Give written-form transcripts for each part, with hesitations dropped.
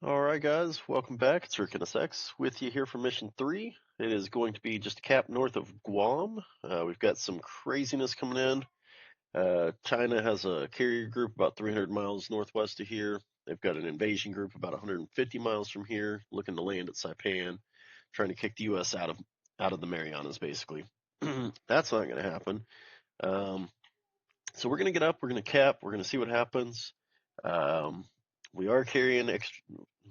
Alright guys, welcome back. It's RickNSX with you here for mission 3. It is going to be just a cap north of Guam. We've got some craziness coming in. China has a carrier group about 300 miles northwest of here. They've got an invasion group about 150 miles from here, looking to land at Saipan, trying to kick the U.S. out of the Marianas, basically. That's not going to happen. So we're going to get up, we're going to cap, we're going to see what happens. We are carrying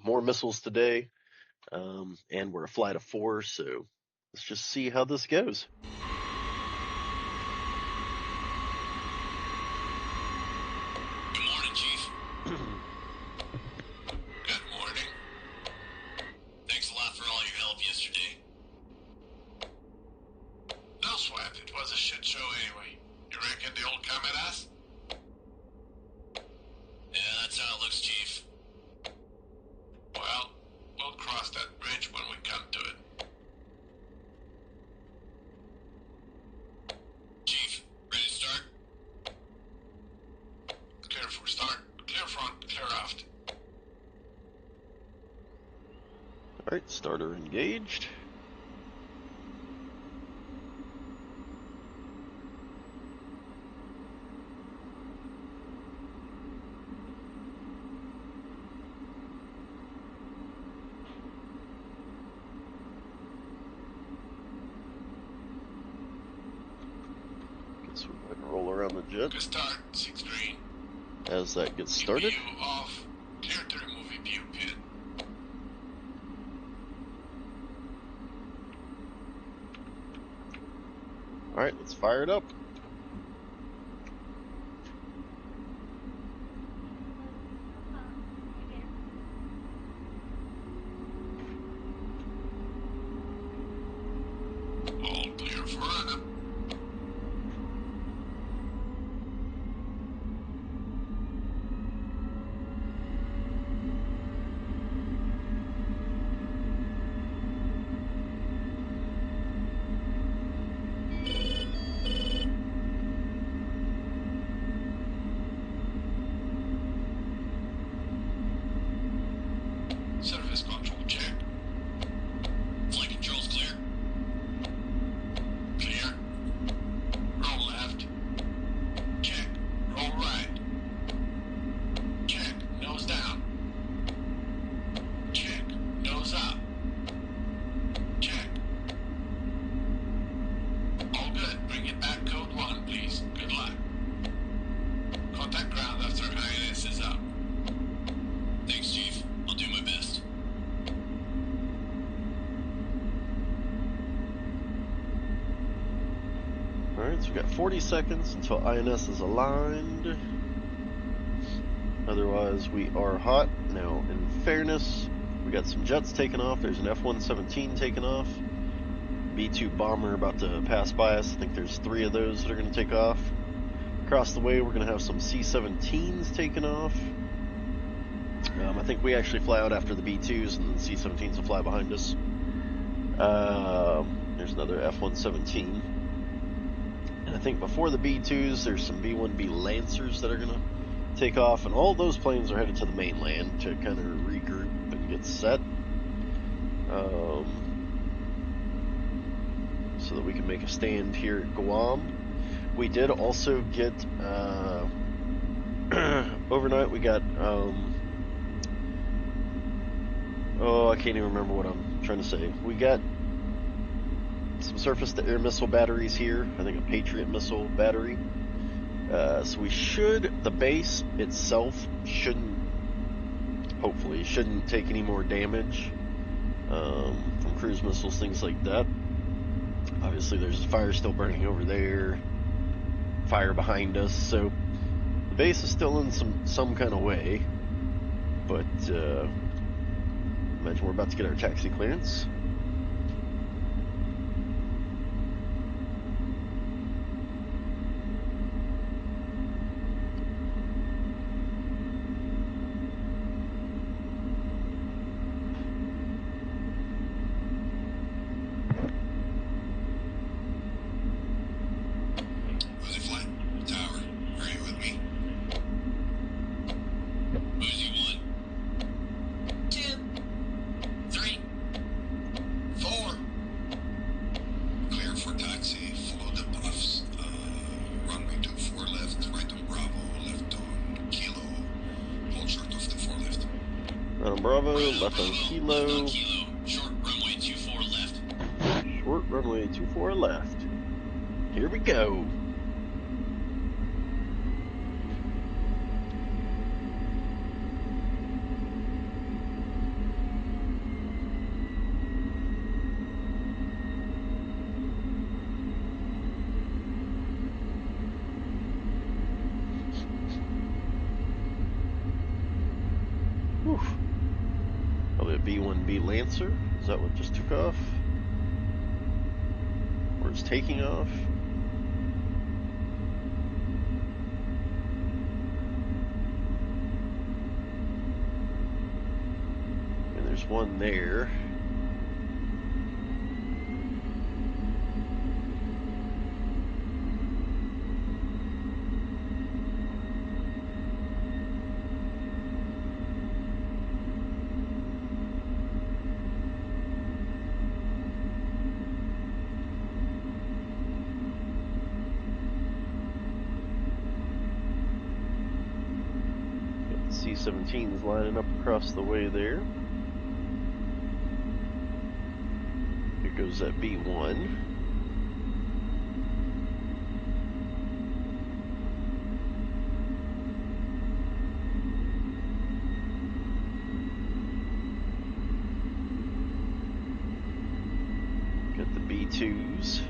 more missiles today, and we're a flight of 4, so let's just see how this goes. Good morning, Chief. Good morning. Thanks a lot for all your help yesterday. No sweat, it was a shit show anyway. You reckon the old come at us? Yeah, that's how it looks, Chief. Well, we'll cross that bridge when we come to it. Chief, ready to start? Clear for start. Clear front, clear aft. Alright, starter engaged. Guess we're going to roll around the jet. Good start, 6 green. As that gets started. EPU off. Clear to remove EPU pin. Alright, let's fire it up. All clear for running. Surface control check. Flight controls clear. Clear. Roll left. Check. Roll right. Check. Nose down. Check. Nose up. Check. All good. Bring it back code 1, please. Good luck. Contact ground after INS is up. Thanks, Chief. I'll do my best. Alright, so we got 40 seconds until INS is aligned. Otherwise, we are hot. Now, in fairness, we got some jets taking off. There's an F-117 taking off. B-2 bomber about to pass by us. I think there's 3 of those that are going to take off. Across the way, we're going to have some C-17s taking off. I think we actually fly out after the B-2s, and the C-17s will fly behind us. There's another F-117. And I think before the B-2s, there's some B-1B Lancers that are going to take off, and all those planes are headed to the mainland to kind of regroup and get set. So that we can make a stand here at Guam. We did also get, overnight we got, I can't even remember what I'm trying to say. We got some surface-to-air missile batteries here. I think a Patriot missile battery. So we should, the base itself hopefully shouldn't take any more damage from cruise missiles, things like that. Obviously there's a fire still burning over there, fire behind us, so the base is still in some kind of way, but imagine we're about to get our taxi clearance. Right on Bravo, left on Kilo. Left on Kilo. Short runway 24 left. Short runway 24 left. Here we go. Whew. Probably a B-1B Lancer. Is that what just took off? Or it's taking off? And there's one there. C-17 is lining up across the way there. Here goes that B-1. Got the B-2s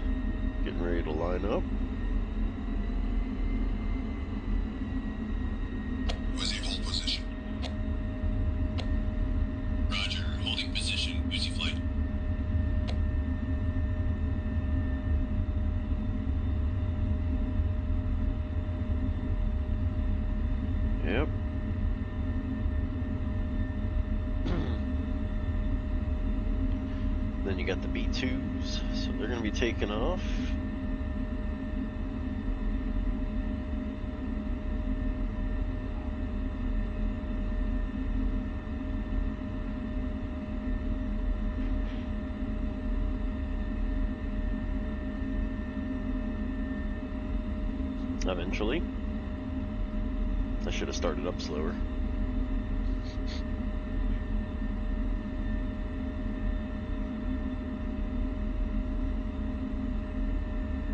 getting ready to line up. Yep. Then you got the B-2s, so they're going to be taking off. Eventually. I should have started up slower.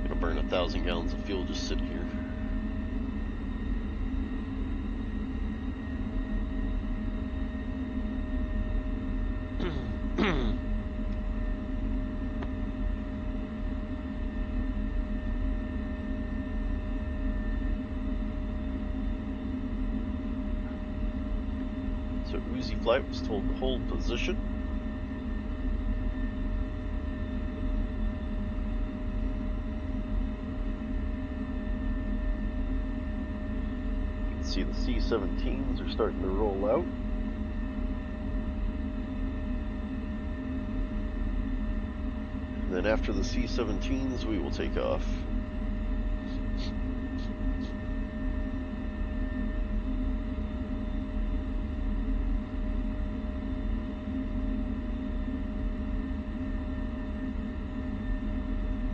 Gonna burn 1,000 gallons of fuel just sitting here. So Uzi Flight was told to hold position. You can see the C-17s are starting to roll out. And then after the C-17s, we will take off.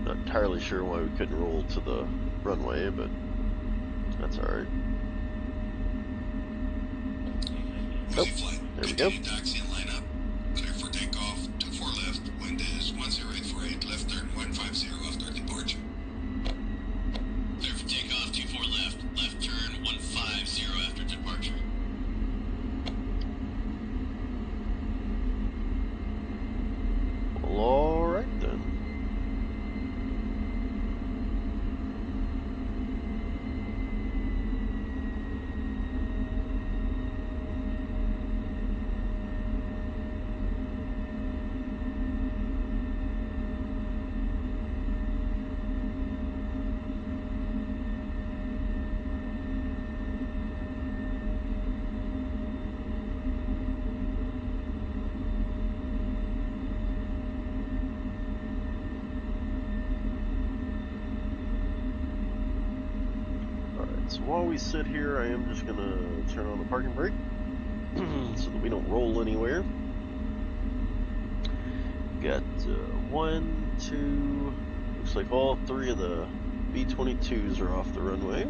Not entirely sure why we couldn't roll to the runway, but that's alright. Oh, there we go. Taxi and line up. Clear for takeoff. 24 left. Wind is 10848. Left turn 150 after departure. Clear for takeoff. 24 left. Left turn 150 after departure. Well, alright then. So while we sit here, I am just going to turn on the parking brake so that we don't roll anywhere. Got 1, 2, looks like all 3 of the B-22s are off the runway.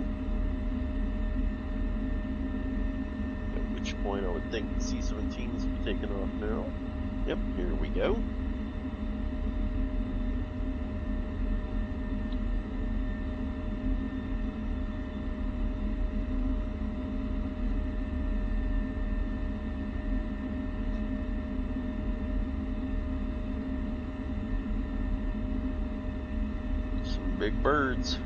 Which point, I would think the C-17s would be taking off now. Yep, here we go. Some big birds.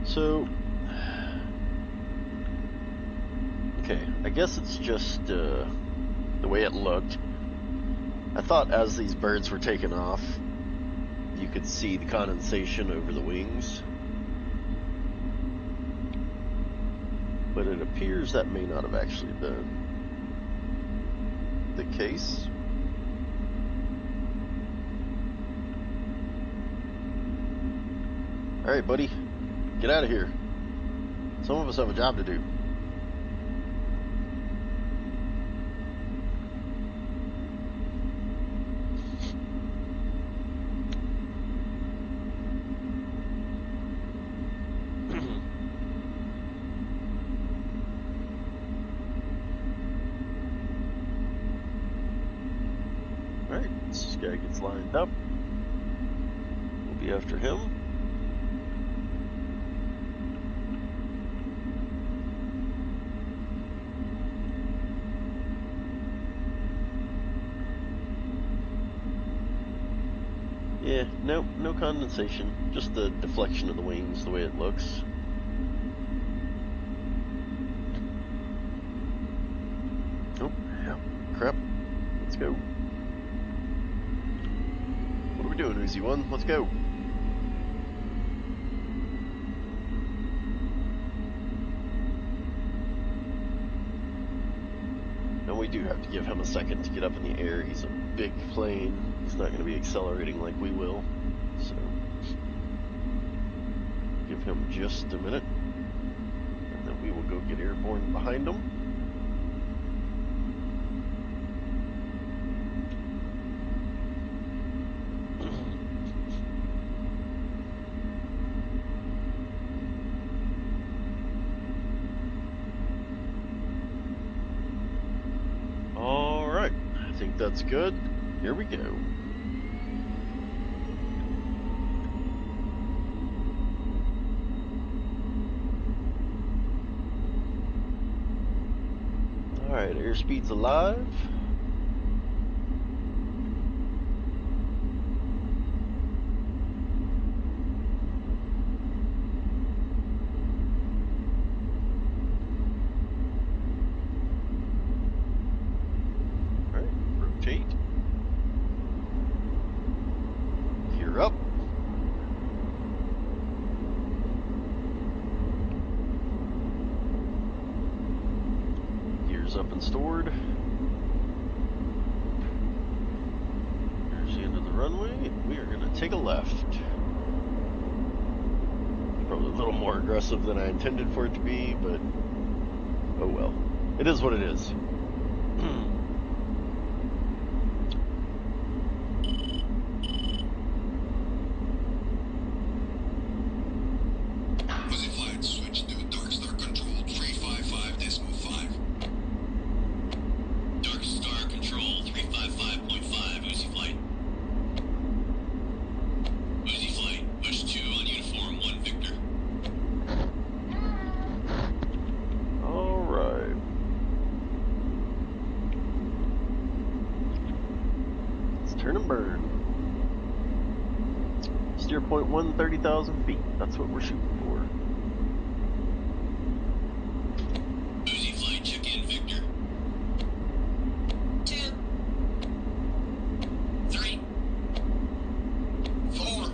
So, okay, I guess it's just the way it looked. I thought as these birds were taking off, you could see the condensation over the wings. But it appears that may not have actually been the case. Alright, buddy. Get out of here. Some of us have a job to do. Alright, this guy gets lined up. We'll be after him. Yeah, no condensation, just the deflection of the wings, the way it looks. Oh, yeah, crap. Let's go. What are we doing, Uzi One? Let's go. And we do have to give him a second to get up in the air. He's a big plane. He's not going to be accelerating like we will. So, give him just a minute. And then we will go get airborne behind him. Alright, I think that's good. Here we go. Alright, airspeed's alive. Alright, rotate. Gear up. Up and stored. There's the end of the runway. We are going to take a left. Probably a little more aggressive than I intended for it to be, but oh well. It is what it is. Turn and burn. Steerpoint 1, 30,000 feet. That's what we're shooting for. Uzi flight, check in, Victor. 2, 3, 4.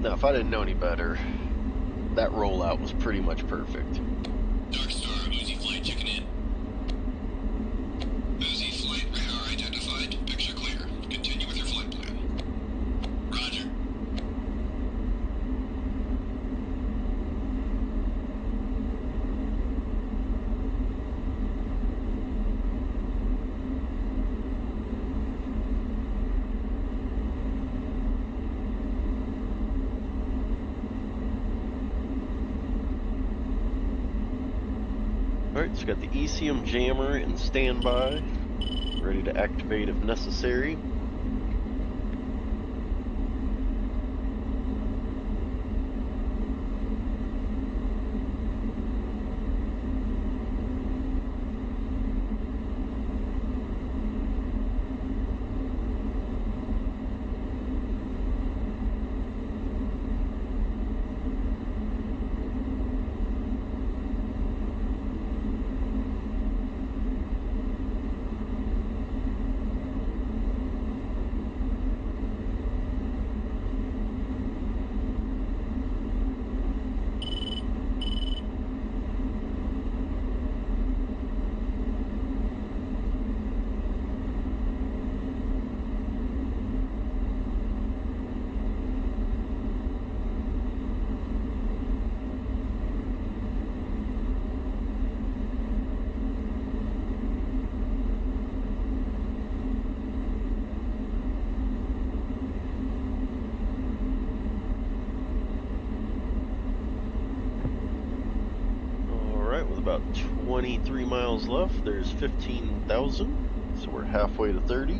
Now, if I didn't know any better, that rollout was pretty much perfect. Dark Star, Uzi flight checking in. Uzi flight radar identified. Picture clear. Continue with your flight plan. Roger. Alright, so got the ECM jammer in standby, ready to activate if necessary. About 23 miles left. There's 15,000, so we're halfway to 30.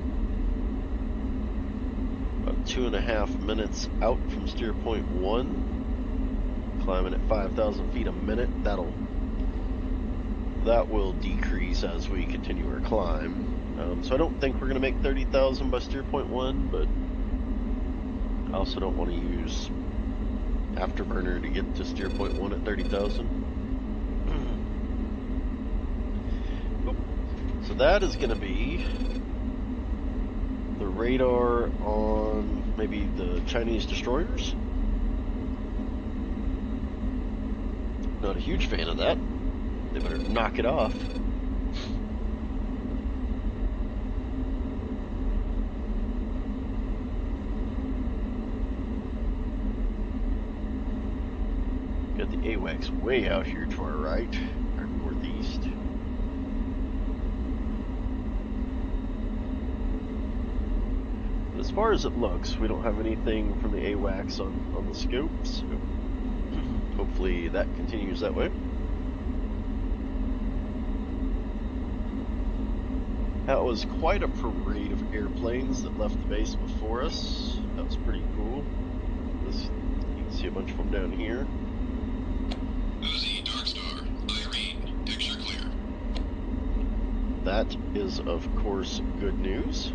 About 2.5 minutes out from steer point 1. Climbing at 5,000 feet a minute. That will decrease as we continue our climb. So I don't think we're going to make 30,000 by steer point 1, but I also don't want to use afterburner to get to steer point 1 at 30,000. So that is going to be the radar on maybe the Chinese destroyers. Not a huge fan of that. They better knock it off. Got the AWACS way out here to our right, our northeast. As far as it looks, we don't have anything from the AWACS on the scope, so hopefully that continues that way. That was quite a parade of airplanes that left the base before us. That was pretty cool. You can see a bunch of them down here. Uzi, Dark Star, Irene, picture clear. That is, of course, good news.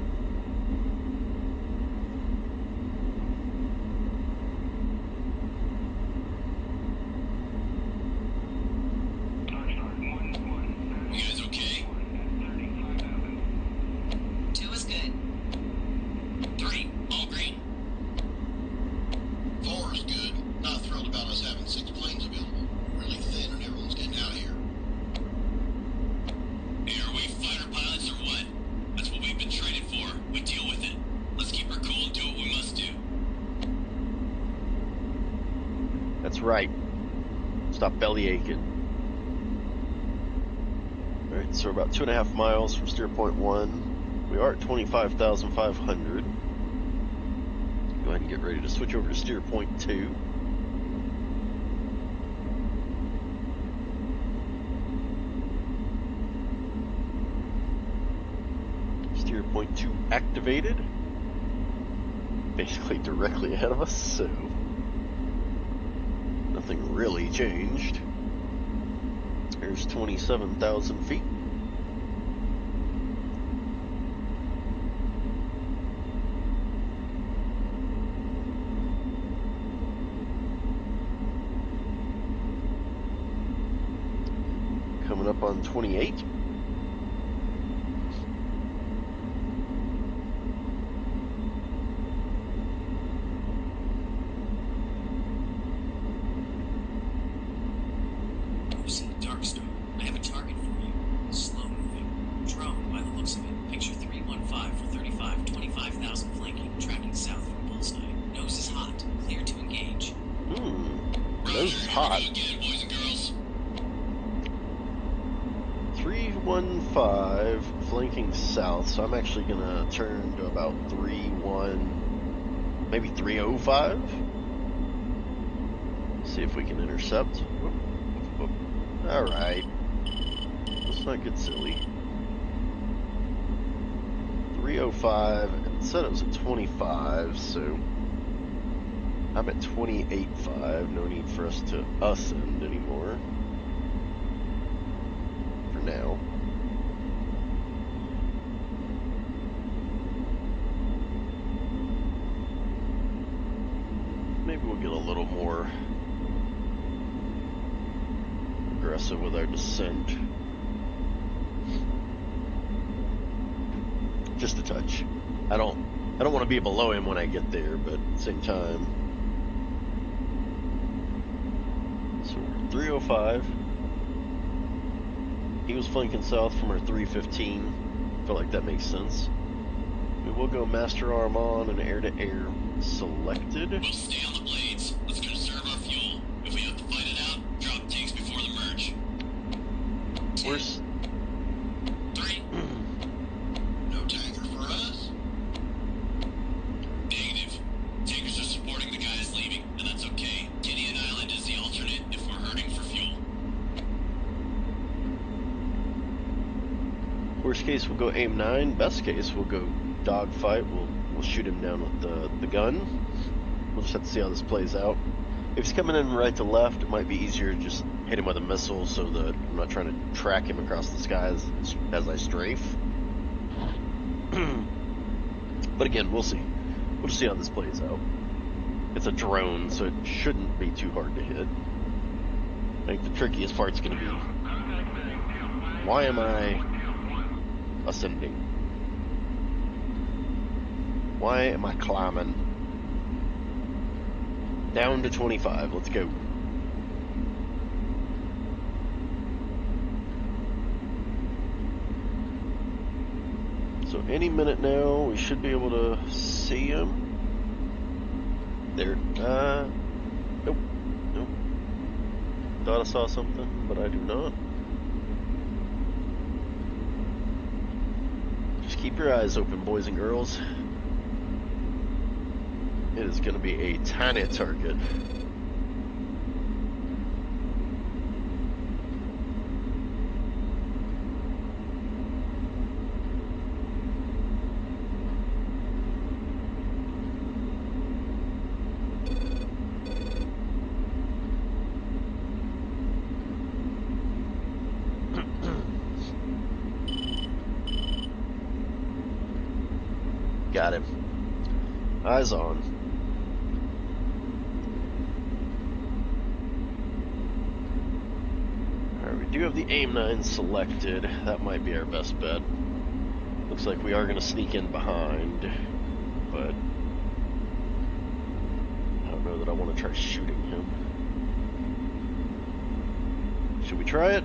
That's right. Stop belly aching. Alright, so we're about 2.5 miles from steer point 1. We are at 25,500. Go ahead and get ready to switch over to steer point 2. Steer point 2 activated. Basically directly ahead of us, so nothing really changed. There's 27,000 feet. Coming up on 28. 25, 25,000 flanking, tracking south from bullseye. Nose is hot, clear to engage. Nose is hot. Again, boys and girls. 315 flanking south, so I'm actually gonna turn to about 31, maybe 305. See if we can intercept. Whoop, whoop, whoop. All right, let's not get silly. 305. It said it was at 25, so I'm at 28.5. No need for us to ascend anymore. Now. Maybe we'll get a little more aggressive with our descent. Just a touch. I don't want to be below him when I get there, but at the same time. So we're at 305. He was flanking south from our 315. Feel like that makes sense. We will go master arm on and air-to-air selected. We'll stay on the blades. Let's conserve our fuel. If we have to fight it out, drop tanks before the merge. Where's 3. No tanker for us? Negative. Tankers are supporting the guys leaving, and that's okay. Gideon Island is the alternate if we're hurting for fuel. worst case? We'll go aim 9. Best case, we'll go dogfight. We'll shoot him down with the gun. We'll just have to see how this plays out. If he's coming in right to left, it might be easier to just hit him with a missile so that I'm not trying to track him across the skies as I strafe. But again, we'll see. We'll just see how this plays out. It's a drone, so it shouldn't be too hard to hit. I think the trickiest part's going to be, why am I ascending? Why am I climbing? Down to 25. Let's go. So any minute now, we should be able to see him. There. Nope. Nope. Thought I saw something, but I do not. Just keep your eyes open, boys and girls. It is going to be a tiny target. Got him. Eyes on. Alright, we do have the aim 9 selected. That might be our best bet. Looks like we are going to sneak in behind, but I don't know that I want to try shooting him. Should we try it?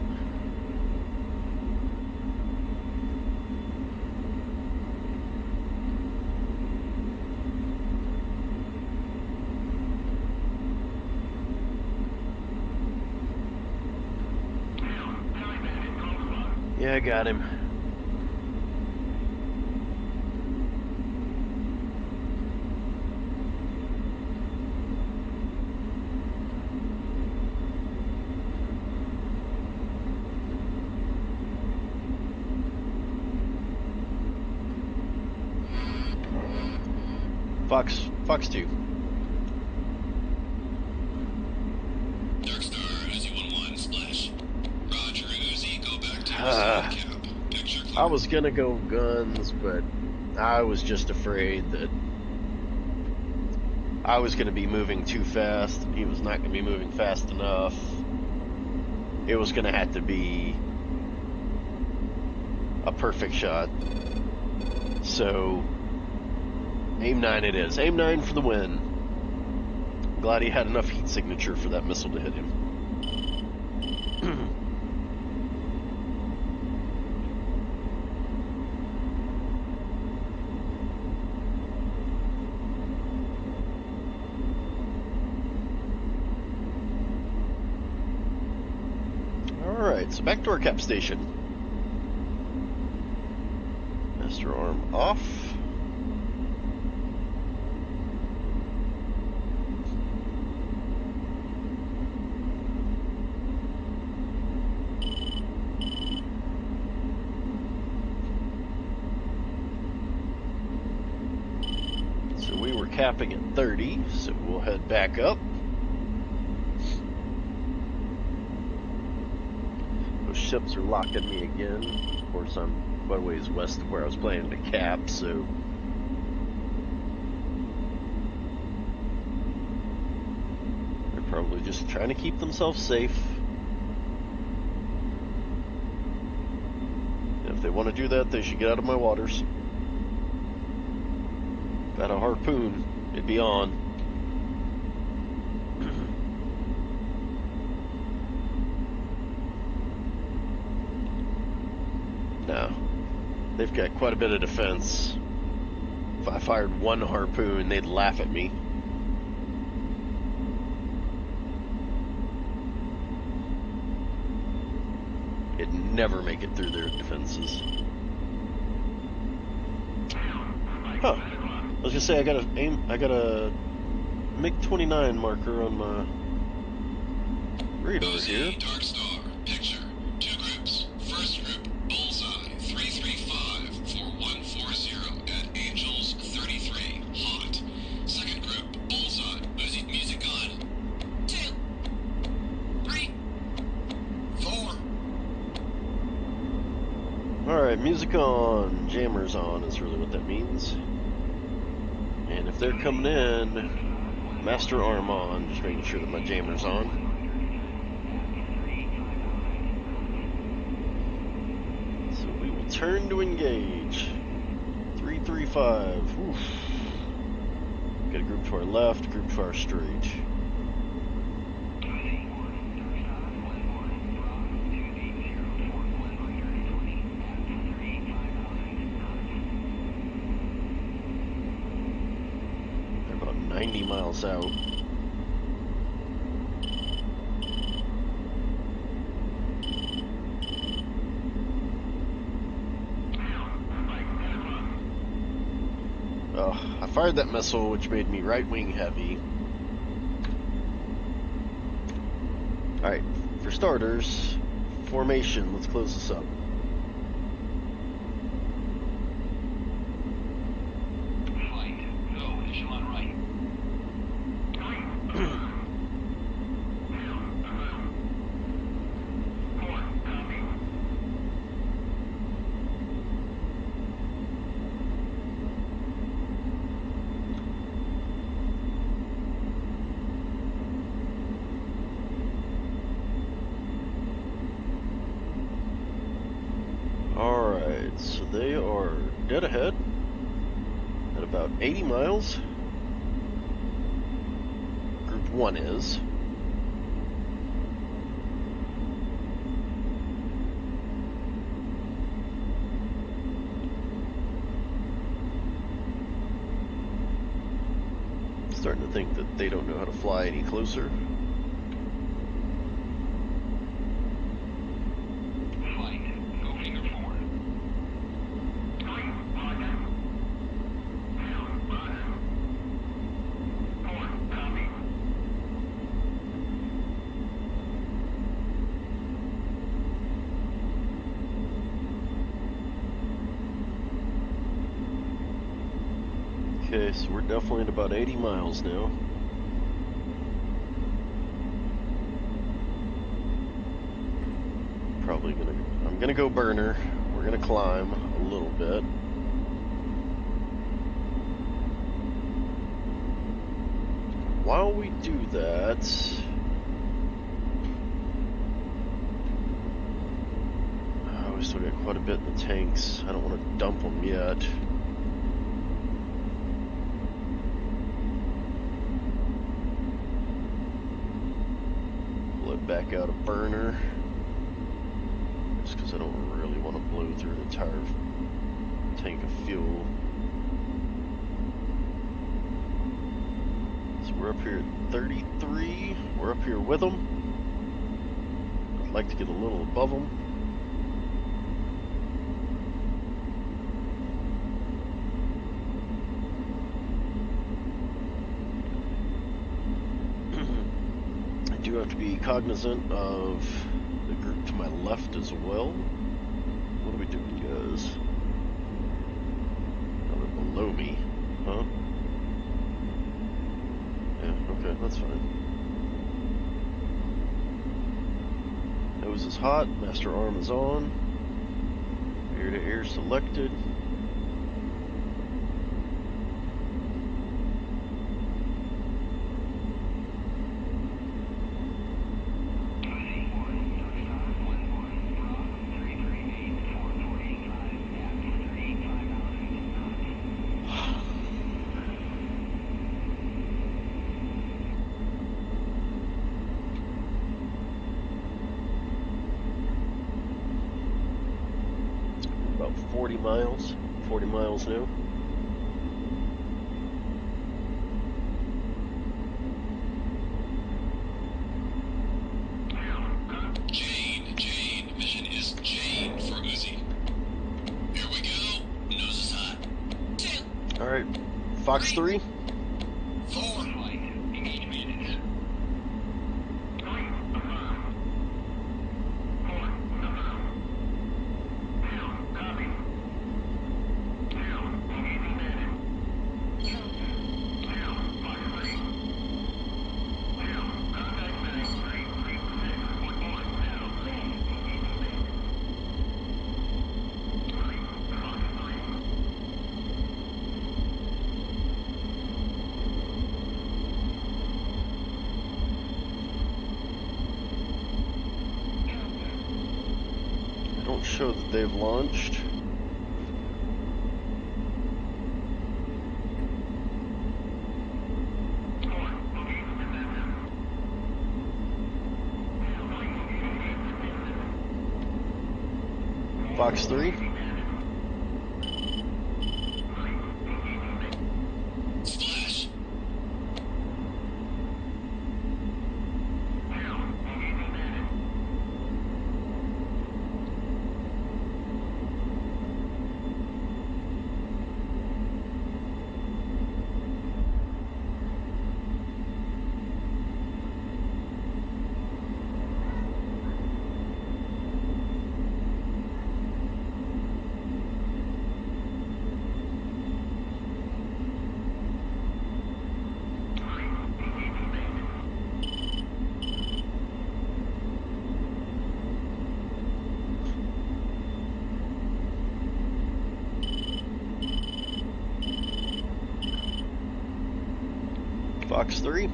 Yeah, I got him. Fox 2. Dark Star, Uzi-11, splash. Roger, Uzi, go back to your cap. Picture clear. I was gonna go guns, but I was just afraid that I was gonna be moving too fast and he was not gonna be moving fast enough. It was gonna have to be a perfect shot. So aim 9 it is. Aim 9 for the win. Glad he had enough heat signature for that missile to hit him. Alright, so back to our cap station. Master arm off. So we were capping at 30, so we'll head back up. Those ships are locking me again. Of course, I'm quite a ways west of where I was planning to cap, so they're probably just trying to keep themselves safe. And if they want to do that, they should get out of my waters. Got a harpoon, it'd be on. No. They've got quite a bit of defense. If I fired one harpoon, they'd laugh at me. It'd never make it through their defenses. Huh. I was gonna say I got a MiG-29 marker on my radar here. Dark Star, picture, 2 groups. First group, Bullseye, 335 for 140 at Angels 33, hot. Second group, Bullseye, music on. 2, 3, 4. Alright, music on, jammers on is really what that means. And if they're coming in, master arm on, just making sure that my jammer's on. So we will turn to engage. 335. Oof. Got a group to our left, a group to our straight. They're about 90 miles out. I fired that missile, which made me right wing heavy. Alright, for starters, formation, let's close this up. Flight, go, echelon right. Alright, so they are dead ahead at about 80 miles. Group 1 is. Starting to think that they don't know how to fly any closer. Okay, so we're definitely at about 80 miles now. I'm gonna go burner. We're gonna climb a little bit. While we do that, we still got quite a bit in the tanks. I don't want to dump them yet. Let back out a burner. Just because I don't really want to blow through an entire tank of fuel. So we're up here at 33. We're up here with them. like to get a little above them. I do have to be cognizant of the group to my left as well. What are we doing, guys? Oh, they're below me, huh? Yeah, okay, that's fine. Nose is hot, master arm is on. Air to air selected. About 40 miles now. Jane, mission is Jane for Uzi. Here we go. Nose is hot. 2. All right, Fox 3. 4. Engagement. Don't show that they've launched. Fox 3. Splash. Fox 3.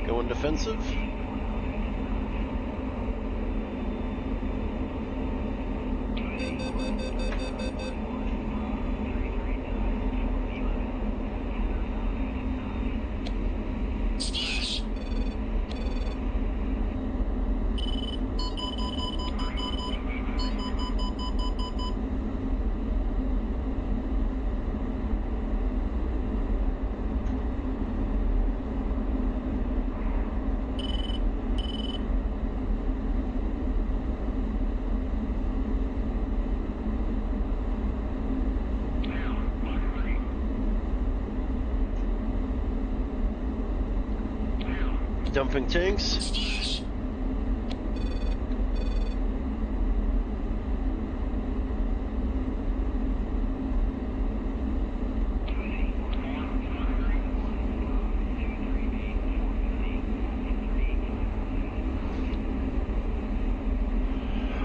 Going defensive. Splash. Dumping tanks. Splash.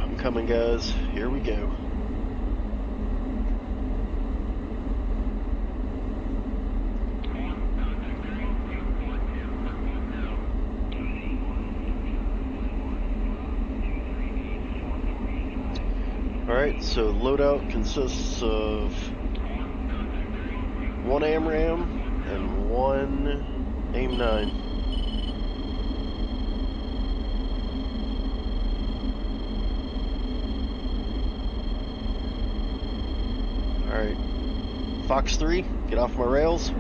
I'm coming, guys. Here we go. All Alright, so loadout consists of 1 AMRAAM and 1 AIM-9. Alright, Fox 3, get off my rails.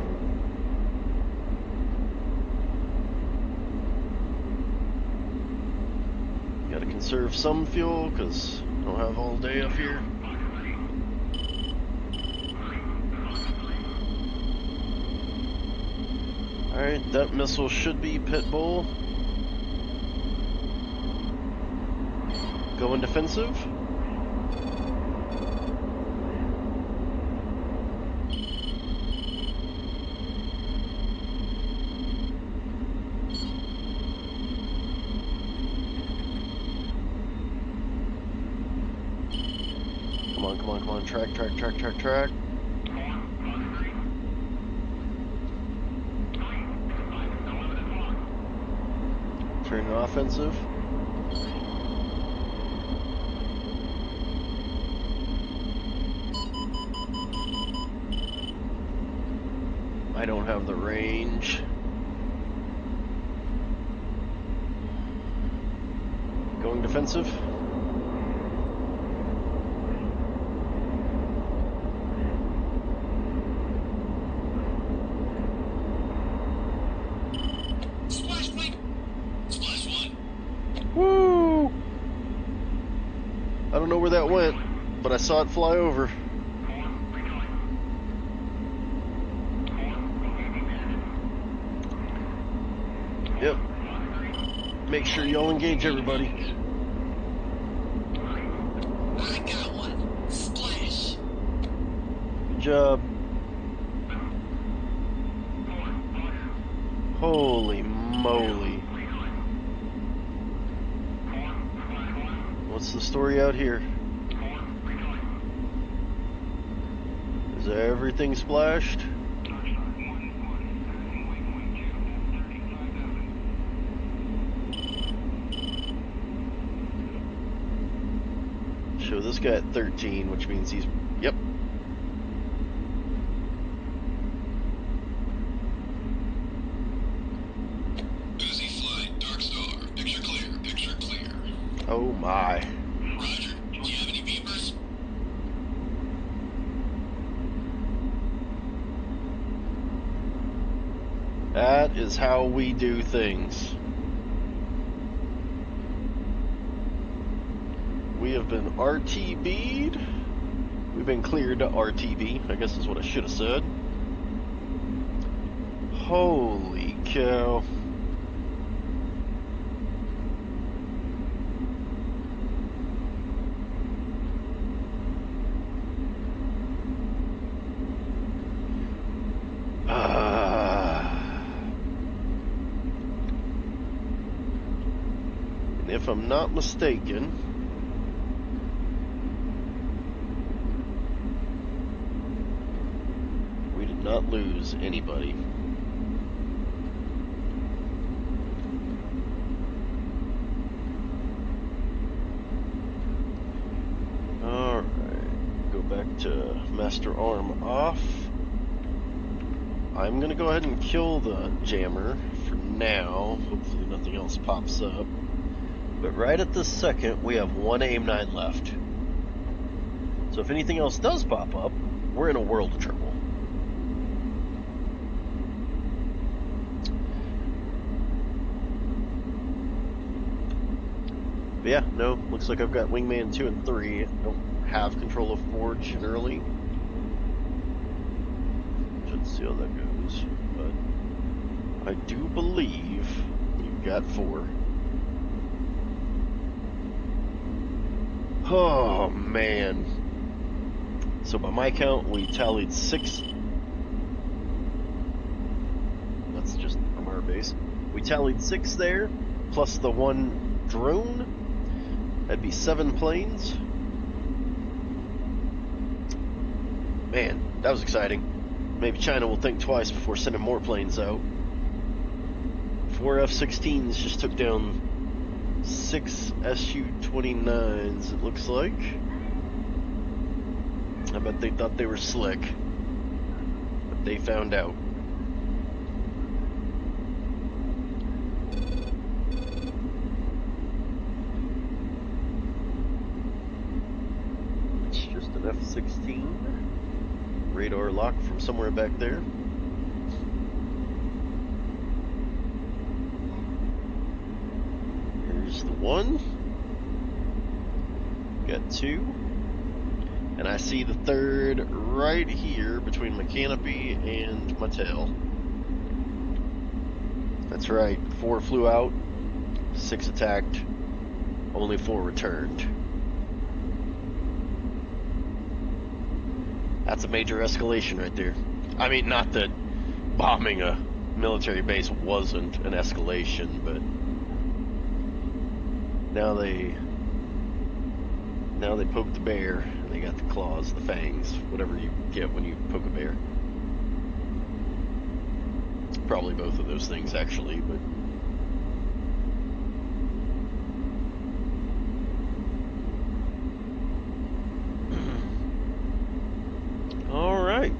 Gotta conserve some fuel, because I don't have all day up here. Alright, that missile should be Pitbull. Going defensive. Come on, track. Turning offensive. I don't have the range. Going defensive. Woo! I don't know where that went, but I saw it fly over. Yep. Make sure y'all engage everybody. I got one. Splash. Good job. Holy moly. What's the story out here? Is everything splashed? Show this guy at 13, which means he's... Yep. Busy flight, Dark Star. Picture clear, picture clear. Oh my. Roger. Do you have any beepers? That is how we do things. We have been RTB'd. We've been cleared to RTB, I guess is what I should have said. Holy cow. And if I'm not mistaken, we did not lose anybody. Alright, go back to Master Arm off. I'm gonna go ahead and kill the jammer for now. Hopefully nothing else pops up. But right at this second, we have 1 AIM-9 left. So if anything else does pop up, we're in a world of trouble. But yeah, no, looks like I've got Wingman 2 and 3. I don't have control of 4 generally. Should see how that goes. But I do believe we've got 4. Oh man. So by my count, we tallied 6. That's just from our base. We tallied 6 there, plus the 1 drone. That'd be 7 planes. Man, that was exciting. Maybe China will think twice before sending more planes out. 4 F-16s just took down 6 Su-29s, it looks like. I bet they thought they were slick, but they found out. It's just an F-16. Radar lock from somewhere back there. Here's the one. Got two. And I see the third right here between my canopy and my tail. That's right, 4 flew out, 6 attacked, only 4 returned. That's a major escalation right there. I mean, not that bombing a military base wasn't an escalation, but now they poke the bear. They got the claws, the fangs, whatever you get when you poke a bear. Probably both of those things, actually, but... Alright.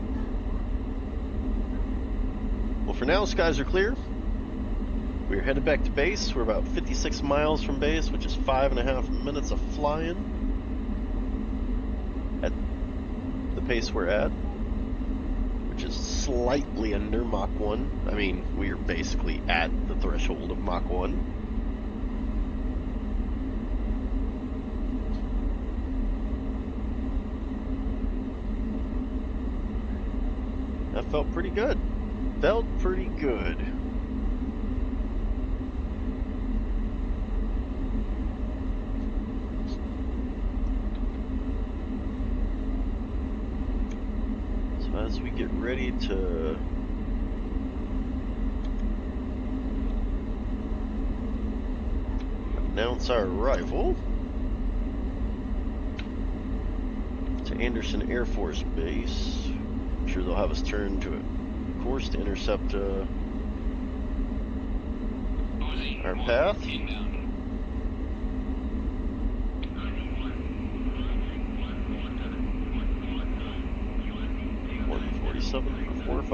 Well, for now, skies are clear. We're headed back to base. We're about 56 miles from base, which is 5.5 minutes of flying. At the pace we're at, which is slightly under Mach 1. I mean, we are basically at the threshold of Mach 1. That felt pretty good. Felt pretty good. As we get ready to announce our arrival to Andersen Air Force Base, I'm sure they'll have us turn to a course to intercept our path. 147.45.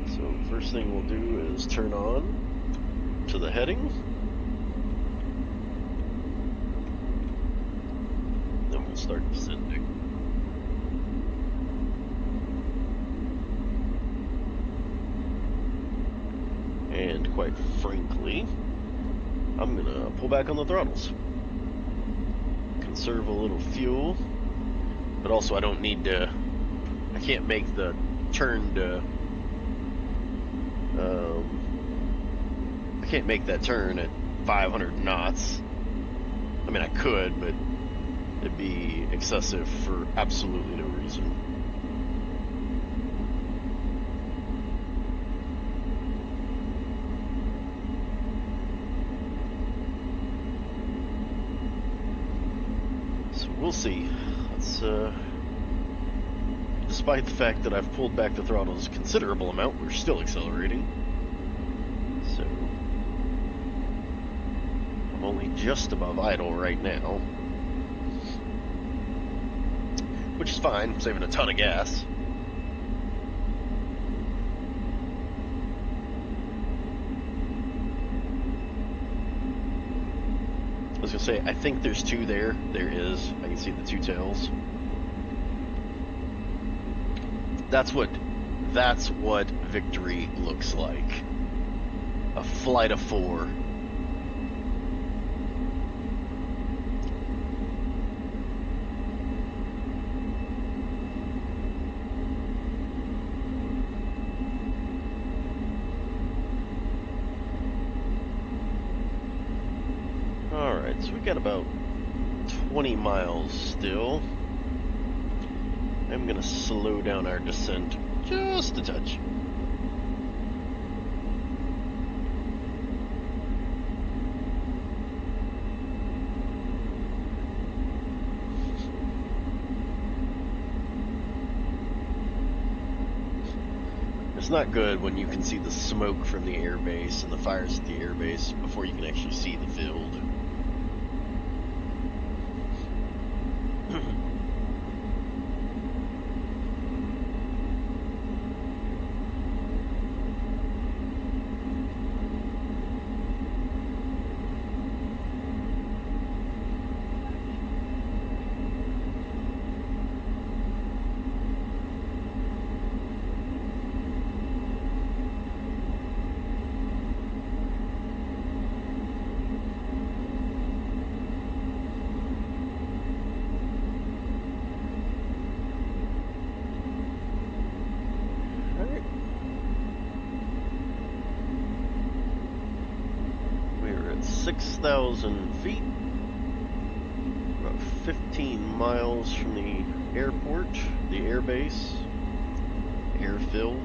So first thing we'll do is turn on to the heading. Then we'll start descending. And quite frankly, I'm gonna pull back on the throttles. Conserve a little fuel, but also I don't need to, I can't make the turn to, I can't make that turn at 500 knots. I mean, I could, but it'd be excessive for absolutely no reason. We'll see. Let's, despite the fact that I've pulled back the throttles a considerable amount, we're still accelerating. So, I'm only just above idle right now. Which is fine, saving a ton of gas. I was gonna say, I think there's 2 there. There is. I can see the 2 tails. That's what victory looks like. A flight of 4. Alright, so we got about 20 miles still. I'm gonna slow down our descent just a touch. It's not good when you can see the smoke from the airbase and the fires at the airbase before you can actually see the field. We're at 6,000 feet, about 15 miles from the airport, the airbase, airfield.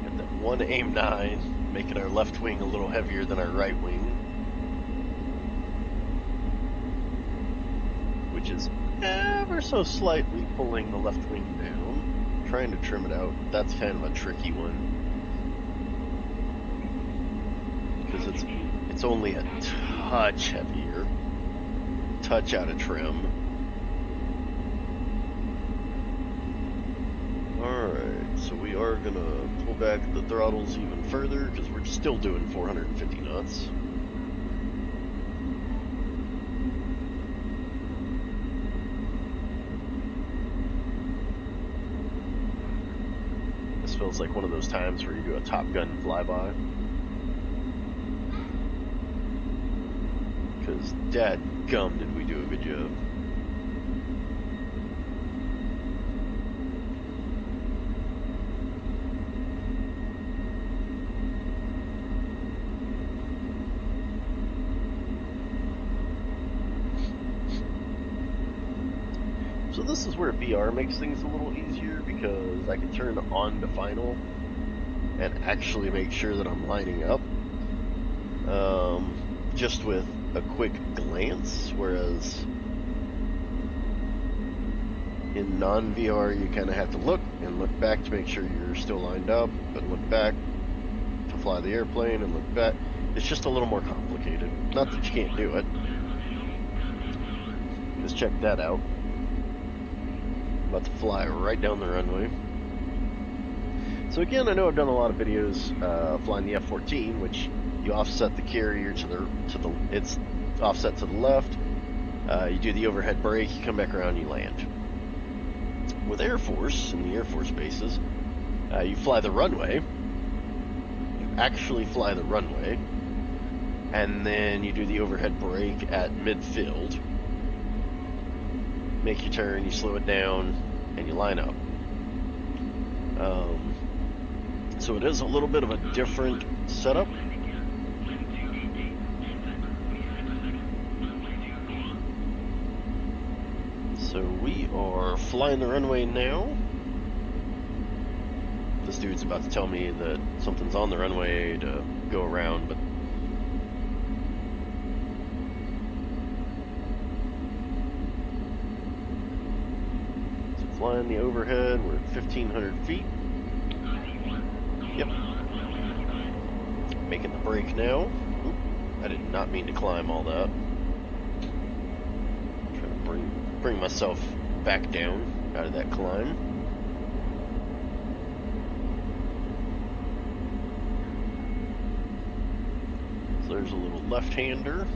Got that one AIM-9, making our left wing a little heavier than our right wing, which is ever so slightly pulling the left wing down, trying to trim it out. That's kind of a tricky one because it's only a touch heavier, touch out of trim. Alright, so we are gonna pull back the throttles even further because we're still doing 450 knots. Feels like one of those times where you do a Top Gun flyby. Because dadgum did we do a good job. So this is where VR makes things a little easier because I can turn on to final and actually make sure that I'm lining up just with a quick glance, whereas in non-VR you kind of have to look and look back to make sure you're still lined up, but look back to fly the airplane and look back. It's just a little more complicated. Not that you can't do it. Just check that out. About to fly right down the runway. So again, I know I've done a lot of videos flying the F-14, which you offset the carrier it's offset to the left. You do the overhead brake, you come back around, you land. With Air Force, in the Air Force bases, you fly the runway. You actually fly the runway, and then you do the overhead brake at midfield. Make your turn, you slow it down, and you line up. So it is a little bit of a different setup. So we are flying the runway now. This dude's about to tell me that something's on the runway to go around, but flying the overhead, we're at 1,500 feet. Yep. Making the brake now. Oop, I did not mean to climb all that. Trying to bring myself back down out of that climb. So there's a little left-hander.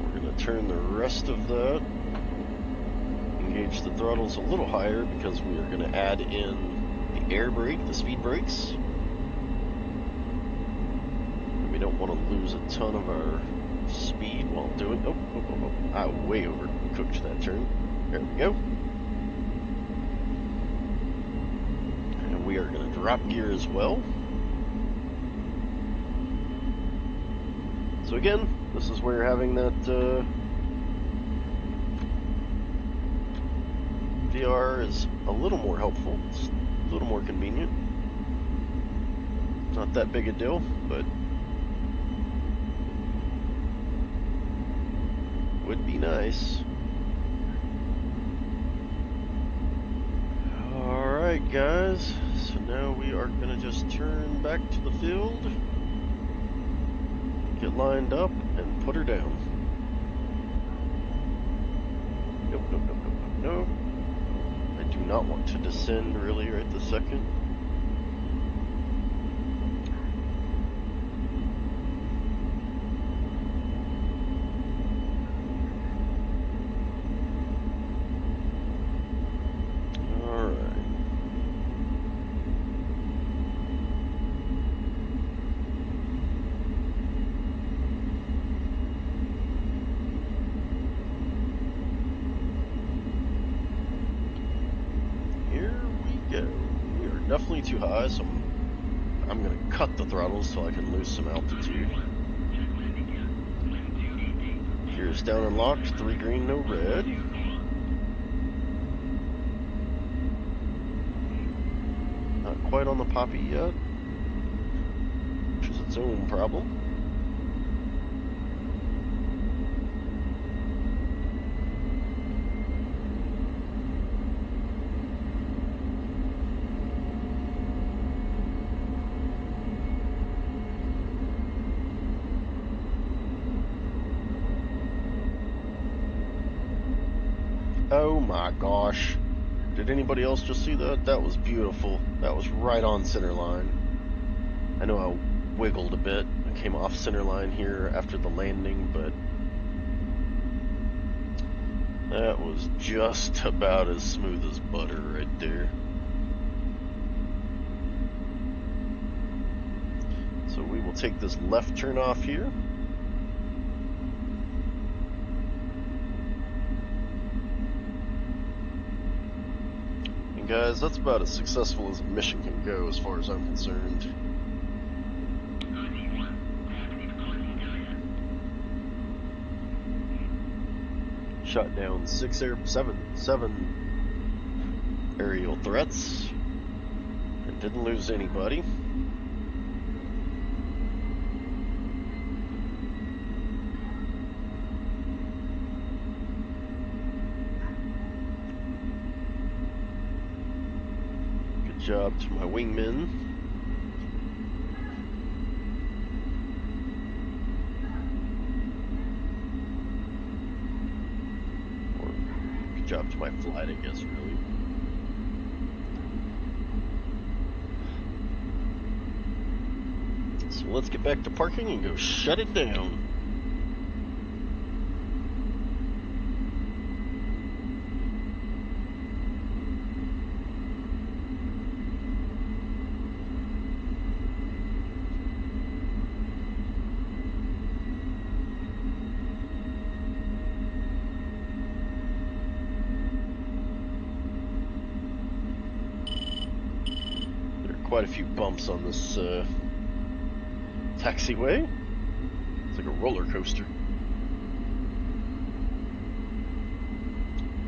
We're going to turn the rest of that. Engage the throttles a little higher because we are going to add in the air brake, the speed brakes. We don't want to lose a ton of our speed while doing. Oh, I way overcooked that turn. There we go. And we are going to drop gear as well. So again, this is where you're having that VR is a little more helpful. It's a little more convenient. Not that big a deal, but Would be nice. Alright guys, so now we are gonna just turn back to the field, get lined up, and put her down. Nope, nope, nope, nope, nope, nope. I do not want to descend really right this second. Definitely too high, so I'm going to cut the throttles so I can lose some altitude. Gears down and locked, 3 green, no red. Not quite on the poppy yet, which is its own problem. Oh my gosh. Did anybody else just see that? That was beautiful. That was right on center line. I know I wiggled a bit. I came off center line here after the landing, but that was just about as smooth as butter right there. So we will take this left turn off here. Guys, that's about as successful as a mission can go as far as I'm concerned. Shot down 7 aerial threats and didn't lose anybody. Job to my wingmen. Or good job to my flight, I guess, really. So let's get back to parking and go shut it down. Quite a few bumps on this taxiway. It's like a roller coaster.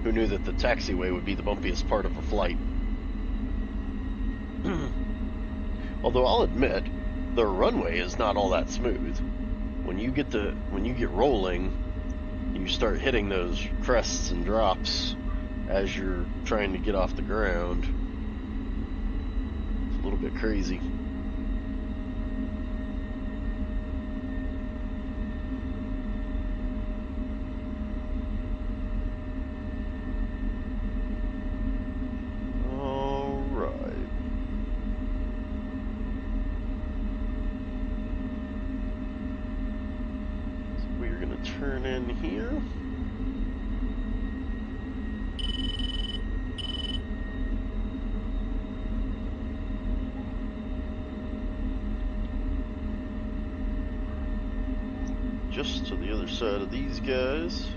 Who knew that the taxiway would be the bumpiest part of a flight? Although I'll admit, the runway is not all that smooth. When you get rolling, you start hitting those crests and drops as you're trying to get off the ground. A little bit crazy. All right. So we're going to turn in here. Just to the other side of these guys.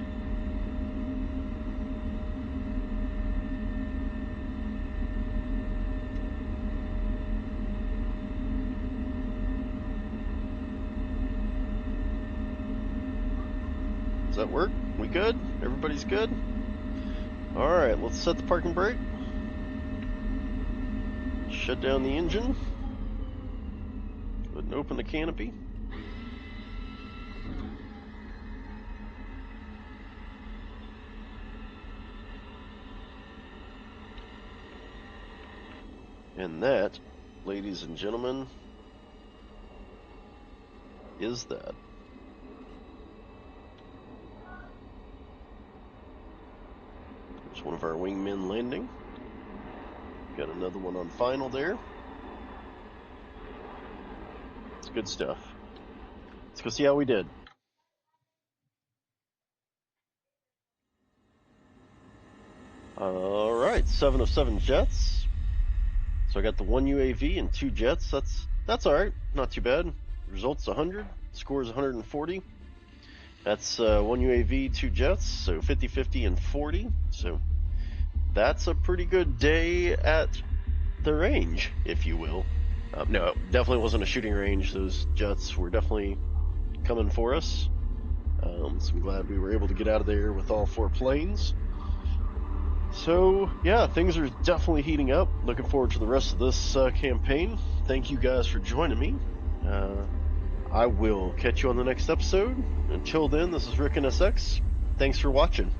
Does that work? We good? Everybody's good? Alright, let's set the parking brake. Shut down the engine. Go ahead and open the canopy. And that, ladies and gentlemen, is that. There's one of our wingmen landing. Got another one on final there. It's good stuff. Let's go see how we did. Alright, 7 of 7 jets. So I got the 1 UAV and 2 jets. That's alright, not too bad. Results 100, scores 140. That's 1 UAV, 2 jets, so 50, 50, and 40. So that's a pretty good day at the range, if you will. No, it definitely wasn't a shooting range. Those jets were definitely coming for us. So I'm glad we were able to get out of there with all 4 planes. So, yeah, things are definitely heating up. Looking forward to the rest of this campaign. Thank you guys for joining me. I will catch you on the next episode. Until then, this is Rick NSX. Thanks for watching.